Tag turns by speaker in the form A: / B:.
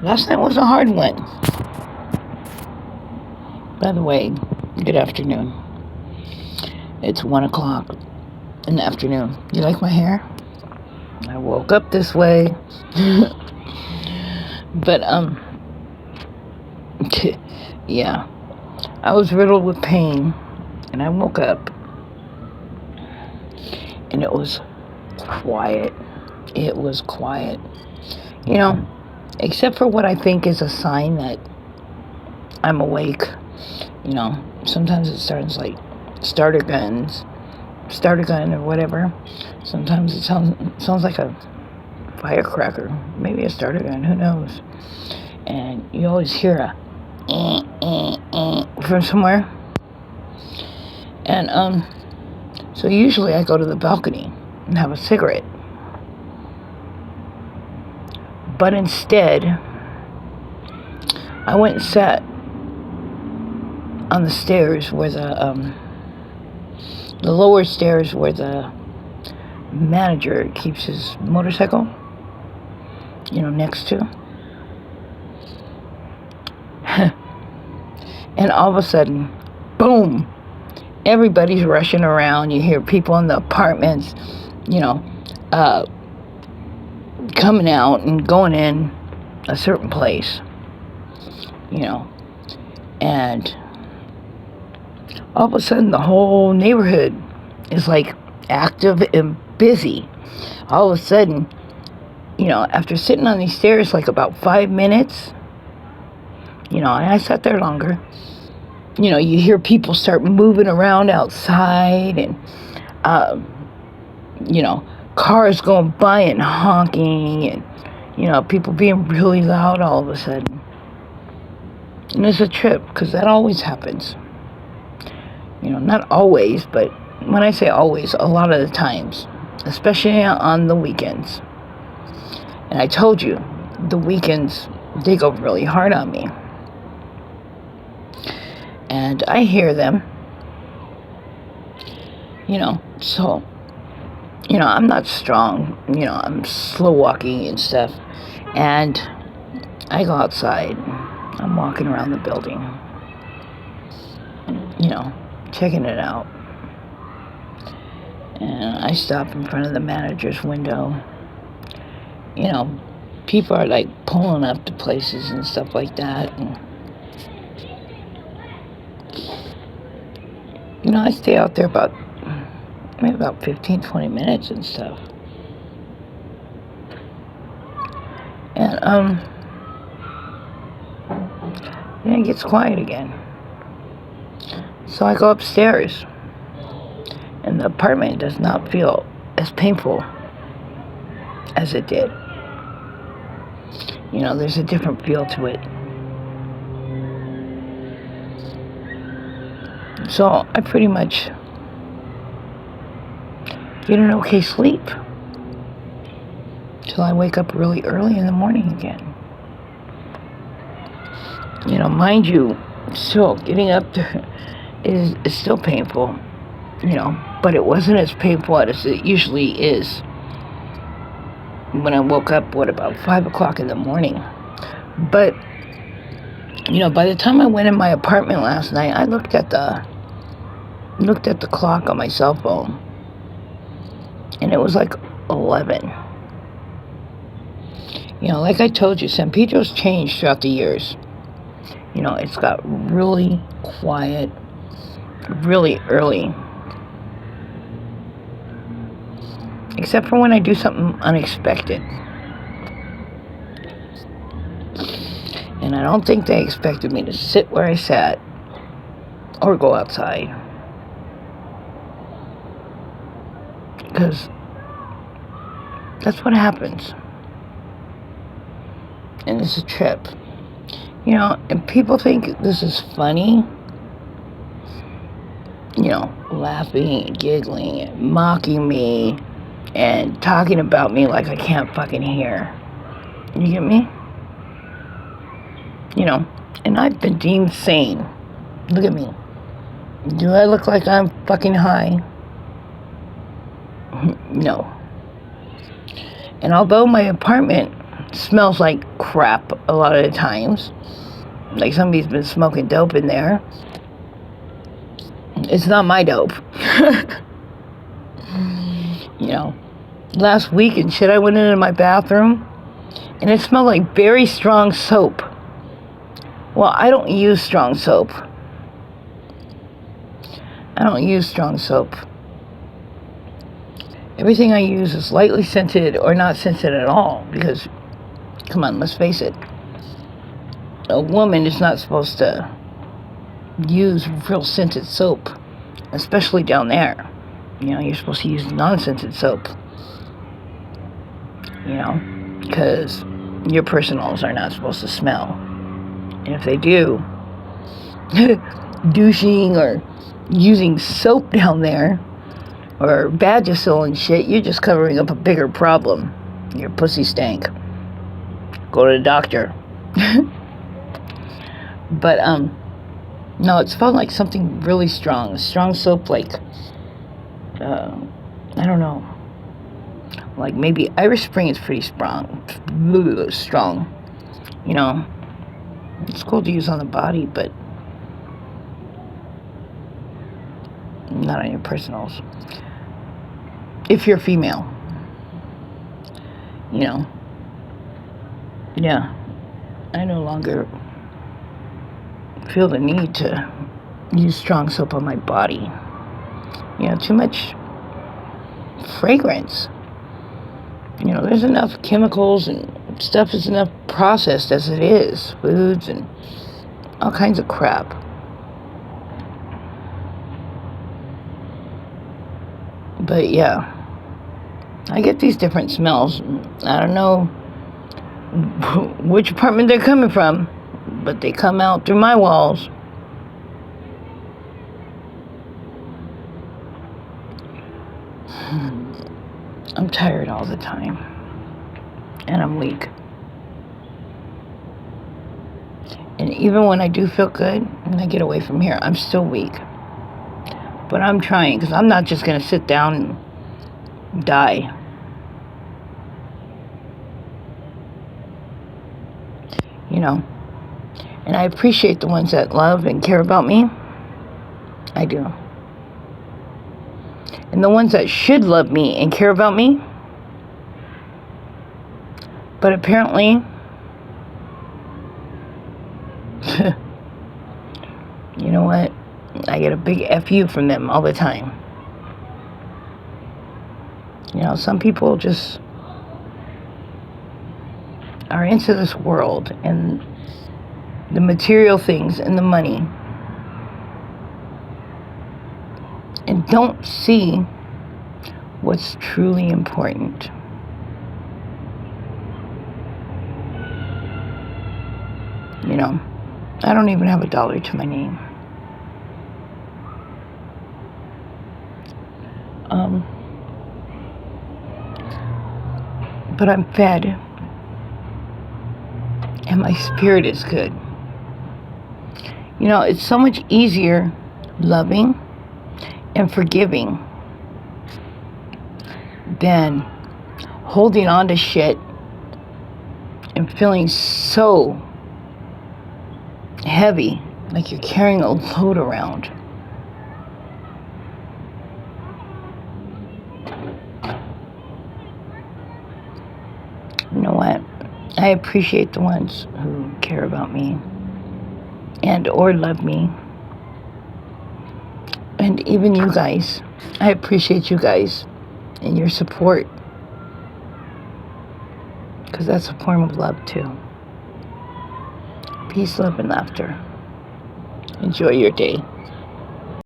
A: Last night was a hard one. By the way, good afternoon. It's 1 o'clock in the afternoon. You like my hair? I woke up this way. But, yeah. I was riddled with pain, and I woke up, and it was quiet. It was quiet. You know, except for what I think is a sign that I'm awake. You know, sometimes it starts like starter gun or whatever. Sometimes it sounds like a firecracker, maybe a starter gun, who knows. And you always hear a from somewhere. And so usually I go to the balcony and have a cigarette. But instead, I went and sat on the stairs where the lower stairs where the manager keeps his motorcycle, next to. And all of a sudden, boom, everybody's rushing around. You hear people in the apartments, coming out and going in a certain place, and all of a sudden the whole neighborhood is like active and busy. All of a sudden, after sitting on these stairs like about 5 minutes, and I sat there longer, you hear people start moving around outside, and cars going by and honking, and people being really loud all of a sudden. And it's a trip, because that always happens. Not always, but when I say always, a lot of the times, especially on the weekends. And I told you, the weekends, they go really hard on me. And I hear them, so, I'm not strong, I'm slow walking and stuff. And I go outside, I'm walking around the building, checking it out. And I stop in front of the manager's window. People are like pulling up to places and stuff like that. And, I stay out there maybe about 15, 20 minutes and stuff. And, then it gets quiet again. So I go upstairs, and the apartment does not feel as painful as it did. There's a different feel to it. So I pretty much get an okay sleep till I wake up really early in the morning again. Mind you, still getting up there is still painful, but it wasn't as painful as it usually is when I woke up, about 5 o'clock in the morning. But, by the time I went in my apartment last night, I looked at the clock on my cell phone, and it was like 11. Like I told you, San Pedro's changed throughout the years. It's got really quiet, really early. Except for when I do something unexpected. And I don't think they expected me to sit where I sat or go outside. Because that's what happens. And it's a trip. And people think this is funny. Laughing and giggling and mocking me and talking about me like I can't fucking hear. You get me? And I've been deemed sane. Look at me. Do I look like I'm fucking high? No. And although my apartment smells like crap a lot of the times. Like somebody's been smoking dope in there. It's not my dope. You know, last week and shit, I went into my bathroom and it smelled like very strong soap. Well, I don't use strong soap. Everything I use is lightly scented or not scented at all, because, come on, let's face it, a woman is not supposed to use real scented soap, especially down there. You know, you're supposed to use non-scented soap, you know, because your personals are not supposed to smell. And if they do, douching or using soap down there, or Vagisil and shit, you're just covering up a bigger problem. Your pussy stank. Go to the doctor. But, no, it smelled like something really strong. Strong soap, like, I don't know. Like, maybe Irish Spring is pretty strong. You know. It's cool to use on the body, but not on your personals. If you're female, you know. Yeah, I no longer feel the need to use strong soap on my body. You know, too much fragrance. You know, there's enough chemicals and stuff is enough processed as it is. Foods and all kinds of crap. But yeah, I get these different smells. I don't know which apartment they're coming from, but they come out through my walls. I'm tired all the time, and I'm weak. And even when I do feel good and I get away from here, I'm still weak. But I'm trying, because I'm not just going to sit down and die. You know. And I appreciate the ones that love and care about me. I do. And the ones that should love me and care about me. But apparently, you know what? I get a big F you from them all the time. You know, some people just are into this world and the material things and the money, and don't see what's truly important. You know, I don't even have $1 to my name. But I'm fed, and my spirit is good. You know, it's so much easier loving and forgiving than holding on to shit and feeling so heavy, like you're carrying a load around. You know what? I appreciate the ones who care about me and or love me. And even you guys. I appreciate you guys and your support. Because that's a form of love too. Peace, love, and laughter. Enjoy your day.